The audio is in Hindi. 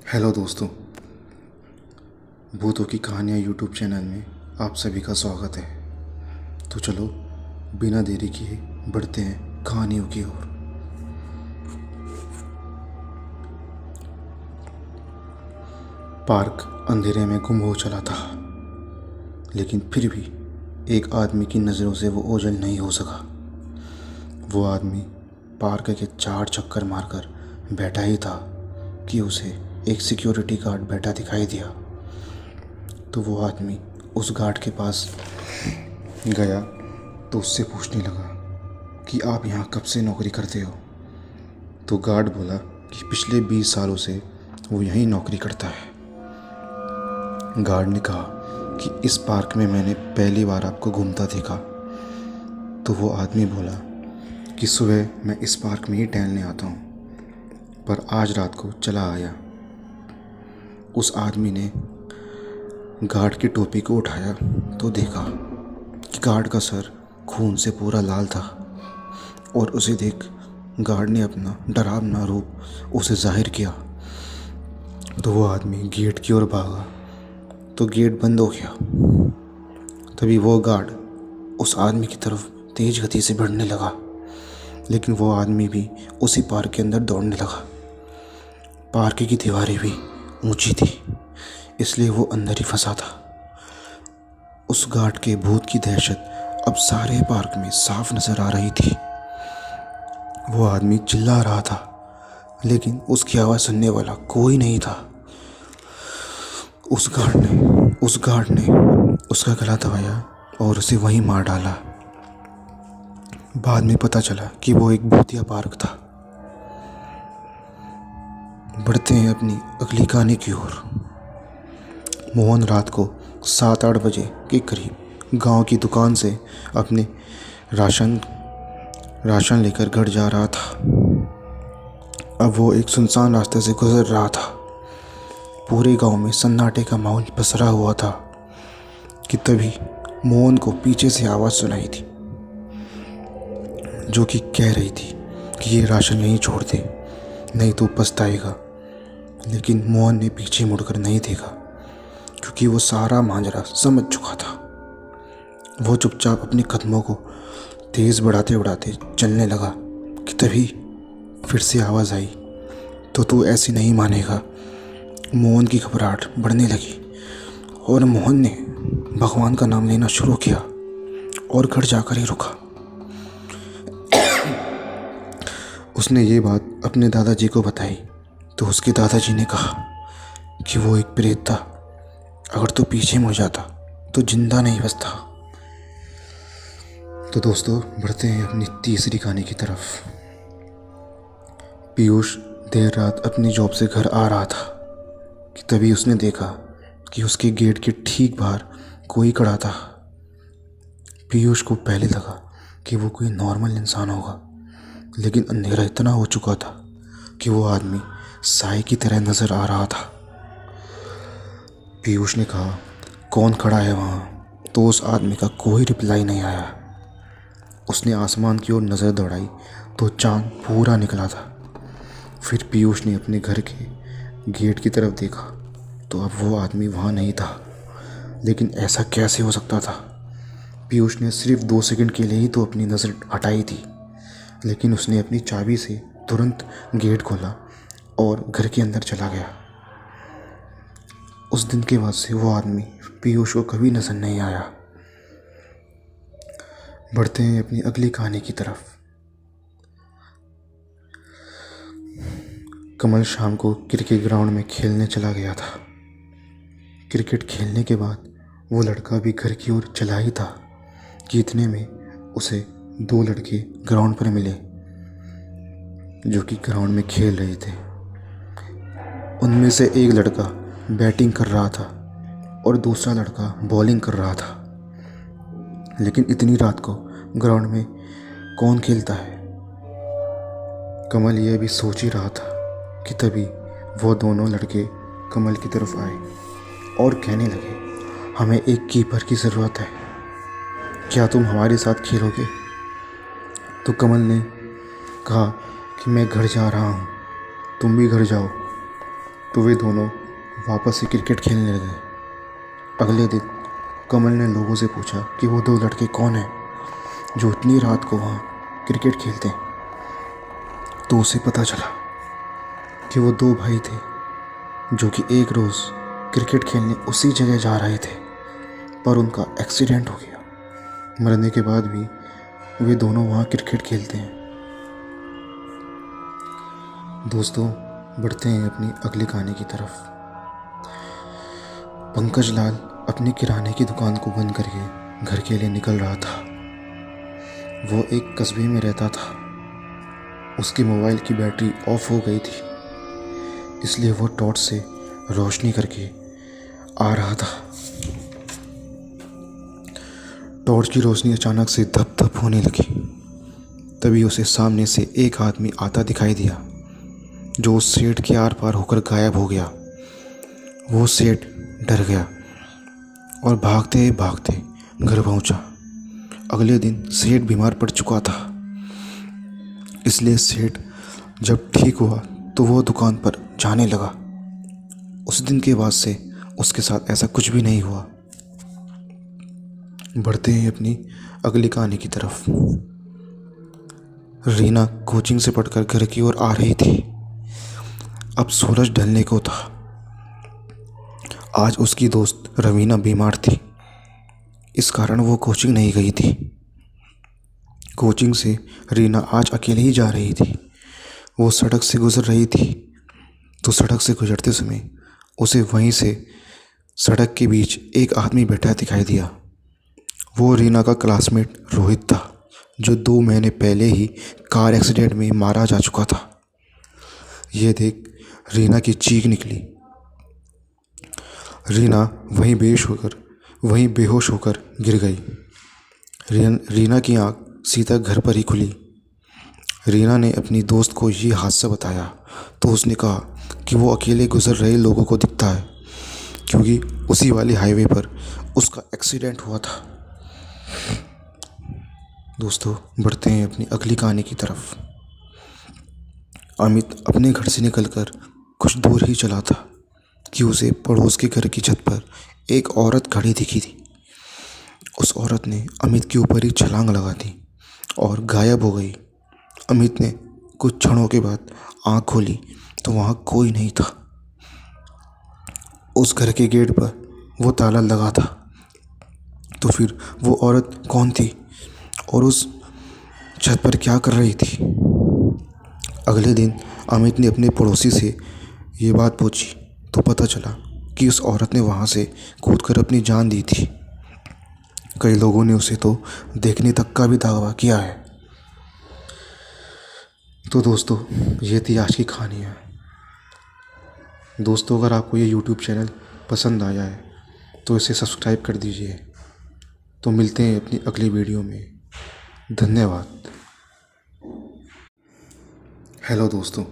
हेलो दोस्तों, भूतों की कहानियाँ यूट्यूब चैनल में आप सभी का स्वागत है। तो चलो बिना देरी किए बढ़ते हैं कहानियों की ओर। पार्क अंधेरे में गुम हो चला था, लेकिन फिर भी एक आदमी की नज़रों से वो ओझल नहीं हो सका। वो आदमी पार्क के 4 चक्कर मारकर बैठा ही था कि उसे एक सिक्योरिटी गार्ड बैठा दिखाई दिया। तो वो आदमी उस गार्ड के पास गया तो उससे पूछने लगा कि आप यहाँ कब से नौकरी करते हो। तो गार्ड बोला कि पिछले 20 सालों से वो यहीं नौकरी करता है। गार्ड ने कहा कि इस पार्क में मैंने पहली बार आपको घूमता देखा। तो वो आदमी बोला कि सुबह मैं इस पार्क में ही टहलने आता हूँ, पर आज रात को चला आया। उस आदमी ने गार्ड की टोपी को उठाया तो देखा कि गार्ड का सर खून से पूरा लाल था, और उसे देख गार्ड ने अपना डरावना रूप उसे जाहिर किया। तो वो आदमी गेट की ओर भागा तो गेट बंद हो गया। तभी वो गार्ड उस आदमी की तरफ तेज गति से बढ़ने लगा, लेकिन वो आदमी भी उसी पार्क के अंदर दौड़ने लगा। पार्क की दीवारें भी ऊंची थी, इसलिए वो अंदर ही फंसा था। उस गार्ड के भूत की दहशत अब सारे पार्क में साफ नजर आ रही थी। वो आदमी चिल्ला रहा था, लेकिन उसकी आवाज़ सुनने वाला कोई नहीं था। उस गार्ड ने उसका गला दबाया और उसे वहीं मार डाला। बाद में पता चला कि वो एक भूतिया पार्क था। बढ़ते हैं अपनी अगली कहानी की ओर। मोहन रात को 7-8 बजे के करीब गांव की दुकान से अपने राशन लेकर घर जा रहा था। अब वो एक सुनसान रास्ते से गुजर रहा था। पूरे गांव में सन्नाटे का माहौल पसरा हुआ था कि तभी मोहन को पीछे से आवाज़ सुनाई थी, जो कि कह रही थी कि ये राशन यहीं छोड़ दे, नहीं तो पछताएगा। लेकिन मोहन ने पीछे मुड़कर नहीं देखा, क्योंकि वो सारा मांजरा समझ चुका था। वो चुपचाप अपने कदमों को तेज़ बढ़ाते बढ़ाते चलने लगा कि तभी फिर से आवाज़ आई, तो तू ऐसी नहीं मानेगा। मोहन की घबराहट बढ़ने लगी और मोहन ने भगवान का नाम लेना शुरू किया और घर जाकर ही रुका। उसने ये बात अपने दादाजी को बताई तो उसके दादाजी ने कहा कि वो एक प्रेत था, अगर तू पीछे मुड़ जाता तो जिंदा नहीं बचता। तो दोस्तों बढ़ते हैं अपनी तीसरी कहानी की तरफ। पीयूष देर रात अपनी जॉब से घर आ रहा था कि तभी उसने देखा कि उसके गेट के ठीक बाहर कोई खड़ा था। पीयूष को पहले लगा कि वो कोई नॉर्मल इंसान होगा, लेकिन अंधेरा इतना हो चुका था कि वो आदमी साए की तरह नजर आ रहा था। पीयूष ने कहा, कौन खड़ा है वहाँ? तो उस आदमी का कोई रिप्लाई नहीं आया। उसने आसमान की ओर नज़र दौड़ाई तो चांद पूरा निकला था। फिर पीयूष ने अपने घर के गेट की तरफ देखा तो अब वो आदमी वहाँ नहीं था। लेकिन ऐसा कैसे हो सकता था? पीयूष ने सिर्फ 2 सेकंड के लिए ही तो अपनी नज़र हटाई थी, लेकिन उसने अपनी चाबी से तुरंत गेट खोला और घर के अंदर चला गया। उस दिन के बाद से वो आदमी पीयूष को कभी नजर नहीं आया। बढ़ते हैं अपनी अगली कहानी की तरफ। कमल शाम को क्रिकेट ग्राउंड में खेलने चला गया था। क्रिकेट खेलने के बाद वो लड़का भी घर की ओर चला ही था कि इतने में उसे 2 लड़के ग्राउंड पर मिले, जो कि ग्राउंड में खेल रहे थे। उनमें से एक लड़का बैटिंग कर रहा था और दूसरा लड़का बॉलिंग कर रहा था। लेकिन इतनी रात को ग्राउंड में कौन खेलता है? कमल यह भी सोच ही रहा था कि तभी वो दोनों लड़के कमल की तरफ आए और कहने लगे, हमें एक कीपर की ज़रूरत है, क्या तुम हमारे साथ खेलोगे? तो कमल ने कहा कि मैं घर जा रहा हूँ, तुम भी घर जाओ। तो वे दोनों वापस से क्रिकेट खेलने लगे। अगले दिन कमल ने लोगों से पूछा कि वो दो लड़के कौन हैं जो इतनी रात को वहाँ क्रिकेट खेलते हैं। तो उसे पता चला कि वो दो भाई थे जो कि एक रोज़ क्रिकेट खेलने उसी जगह जा रहे थे, पर उनका एक्सीडेंट हो गया। मरने के बाद भी वे दोनों वहाँ क्रिकेट खेलते हैं। दोस्तों, बढ़ते हैं अपनी अगली कहानी की तरफ। पंकज लाल अपनी किराने की दुकान को बंद करके घर के लिए निकल रहा था। वो एक कस्बे में रहता था। उसकी मोबाइल की बैटरी ऑफ हो गई थी, इसलिए वो टॉर्च से रोशनी करके आ रहा था। टॉर्च की रोशनी अचानक से धप धप होने लगी। तभी उसे सामने से एक आदमी आता दिखाई दिया जो उस सेठ के आर पार होकर गायब हो गया। वो सेठ डर गया और भागते भागते घर पहुंचा। अगले दिन सेठ बीमार पड़ चुका था, इसलिए सेठ जब ठीक हुआ तो वो दुकान पर जाने लगा। उस दिन के बाद से उसके साथ ऐसा कुछ भी नहीं हुआ। बढ़ते हैं अपनी अगली कहानी की तरफ। रीना कोचिंग से पढ़कर घर की ओर आ रही थी। अब सूरज ढलने को था। आज उसकी दोस्त रवीना बीमार थी, इस कारण वो कोचिंग नहीं गई थी। कोचिंग से रीना आज अकेले ही जा रही थी। वो सड़क से गुजर रही थी, तो सड़क से गुजरते समय उसे वहीं से सड़क के बीच एक आदमी बैठा दिखाई दिया। वो रीना का क्लासमेट रोहित था, जो 2 महीने पहले ही कार एक्सीडेंट में मारा जा चुका था। यह देख रीना की चीख निकली। रीना वहीं बेहोश होकर गिर गई। रीना की आंख सीधा घर पर ही खुली। रीना ने अपनी दोस्त को ये हादसा बताया तो उसने कहा कि वो अकेले गुजर रहे लोगों को दिखता है, क्योंकि उसी वाले हाईवे पर उसका एक्सीडेंट हुआ था। दोस्तों, बढ़ते हैं अपनी अगली कहानी की तरफ। अमित अपने घर से निकलकर कुछ दूर ही चला था कि उसे पड़ोस के घर की छत पर एक औरत खड़ी दिखी थी। उस औरत ने अमित के ऊपर ही छलांग लगा दी और गायब हो गई। अमित ने कुछ क्षणों के बाद आंख खोली तो वहाँ कोई नहीं था। उस घर के गेट पर वो ताला लगा था। तो फिर वो औरत कौन थी और उस छत पर क्या कर रही थी? अगले दिन अमित ने अपने पड़ोसी से ये बात पूछी तो पता चला कि उस औरत ने वहाँ से कूदकर अपनी जान दी थी। कई लोगों ने उसे तो देखने तक का भी दावा किया है। तो दोस्तों, ये थी आज की कहानियाँ। दोस्तों, अगर आपको ये YouTube चैनल पसंद आया है तो इसे सब्सक्राइब कर दीजिए। तो मिलते हैं अपनी अगली वीडियो में। धन्यवाद। हेलो दोस्तों।